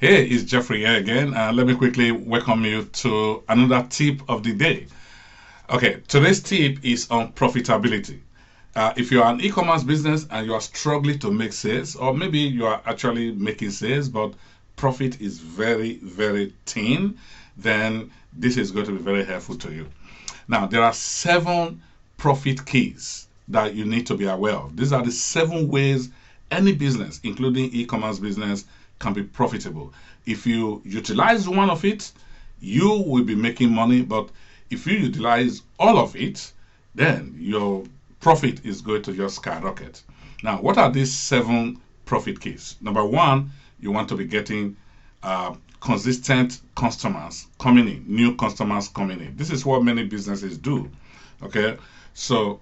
Hey, it's Jeffrey here again. Let me quickly welcome you to another tip of the day. Okay, today's tip is on profitability. If you are an e-commerce business and you are struggling to make sales, or maybe you are actually making sales, but profit is very, very thin, then this is going to be very helpful to you. Now, there are 7 profit keys that you need to be aware of. These are the 7 ways any business, including e-commerce business, can be profitable. If you utilize one of it, you will be making money, but if you utilize all of it, then your profit is going to just skyrocket. Now, what are these 7 profit keys? Number one, you want to be getting consistent customers coming in, new customers coming in. This is what many businesses do. Okay, so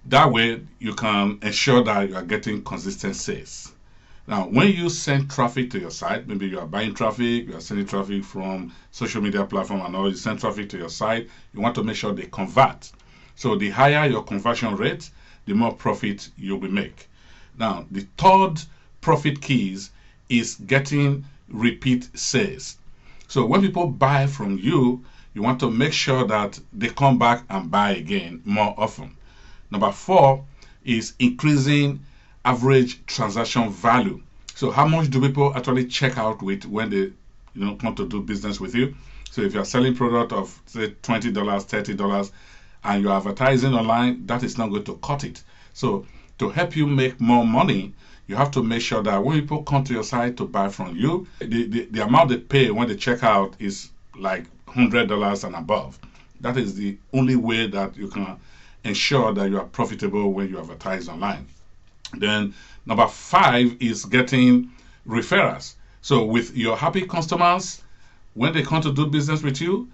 that way you can ensure that you are getting consistent sales. Now, when you send traffic to your site, maybe you are buying traffic, you are sending traffic from social media platform and all, you send traffic to your site, you want to make sure they convert. So the higher your conversion rate, the more profit you will make. Now, the third profit keys is getting repeat sales. So when people buy from you, you want to make sure that they come back and buy again more often. Number 4 is increasing average transaction value. So how much do people actually check out with when they come to do business with you? So if you're selling product of say $20, $30, and you're advertising online, that is not going to cut it. So to help you make more money, you have to make sure that when people come to your site to buy from you, the amount they pay when they check out is like $100 and above. That is the only way that you can ensure that you are profitable when you advertise online. Then number 5 is getting referrals. So with your happy customers, when they come to do business with you,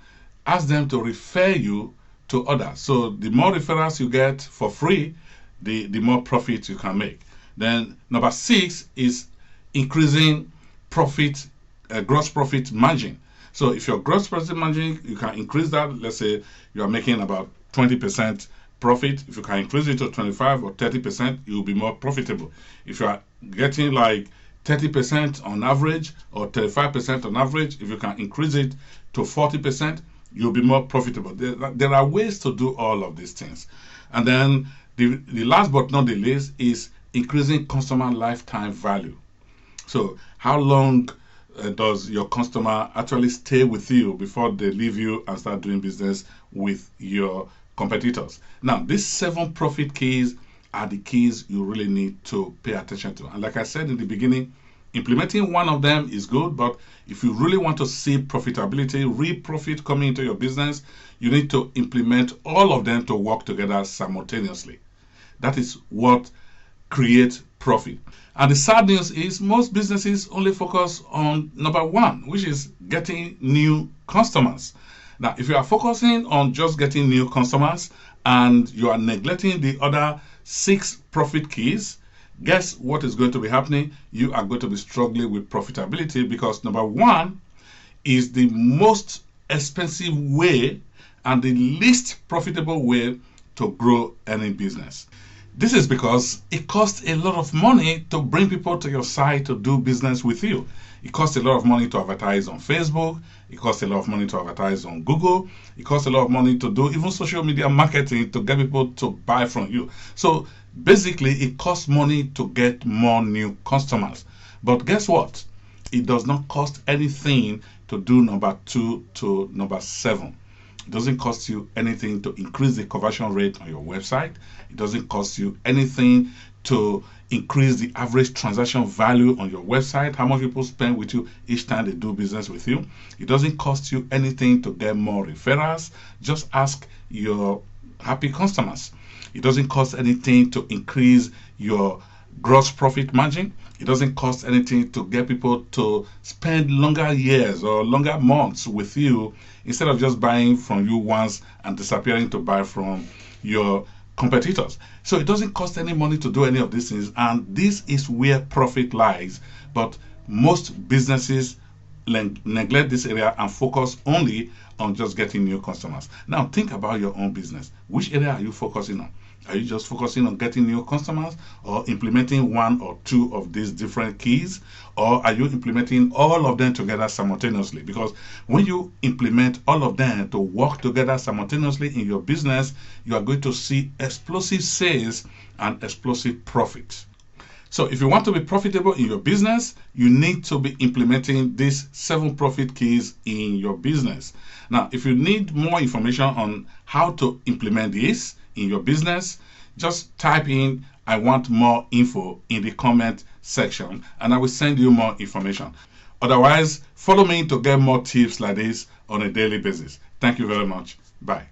ask them to refer you to others. So the more referrals you get for free, the more profit you can make. Then number 6 is increasing profit, gross profit margin. So if your gross profit margin, you can increase that. Let's say you are making about 20% profit. If you can increase it to 25 or 30%, you'll be more profitable. If you are getting like 30% on average or 35% on average, if you can increase it to 40%, you'll be more profitable. There are ways to do all of these things. And then the last but not the least is increasing customer lifetime value. So how long does your customer actually stay with you before they leave you and start doing business with your competitors? Now, these 7 profit keys are the keys you really need to pay attention to. And like I said in the beginning, implementing one of them is good, but if you really want to see profitability, real profit coming into your business, you need to implement all of them to work together simultaneously. That is what creates profit. And the sad news is most businesses only focus on number 1, which is getting new customers. Now, if you are focusing on just getting new customers and you are neglecting the other 6 profit keys, guess what is going to be happening? You are going to be struggling with profitability because number 1 is the most expensive way and the least profitable way to grow any business. This is because it costs a lot of money to bring people to your site to do business with you. It costs a lot of money to advertise on Facebook. It costs a lot of money to advertise on Google. It costs a lot of money to do even social media marketing to get people to buy from you. So basically, it costs money to get more new customers. But guess what? It does not cost anything to do number 2 to number 7. It doesn't cost you anything to increase the conversion rate on your website. It doesn't cost you anything to increase the average transaction value on your website, how much people spend with you each time they do business with you. It doesn't cost you anything to get more referrals. Just ask your happy customers. It doesn't cost anything to increase your gross profit margin. It doesn't cost anything to get people to spend longer years or longer months with you instead of just buying from you once and disappearing to buy from your competitors. So it doesn't cost any money to do any of these things, and this is where profit lies. But most businesses neglect this area and focus only on just getting new customers. Now think about your own business. Which area are you focusing on? Are you just focusing on getting new customers or implementing one or two of these different keys? Or are you implementing all of them together simultaneously? Because when you implement all of them to work together simultaneously in your business, you are going to see explosive sales and explosive profit. So if you want to be profitable in your business, you need to be implementing these 7 profit keys in your business. Now, if you need more information on how to implement this in your business, just type in "I want more info" in the comment section and I will send you more information. Otherwise, follow me to get more tips like this on a daily basis. Thank you very much. Bye.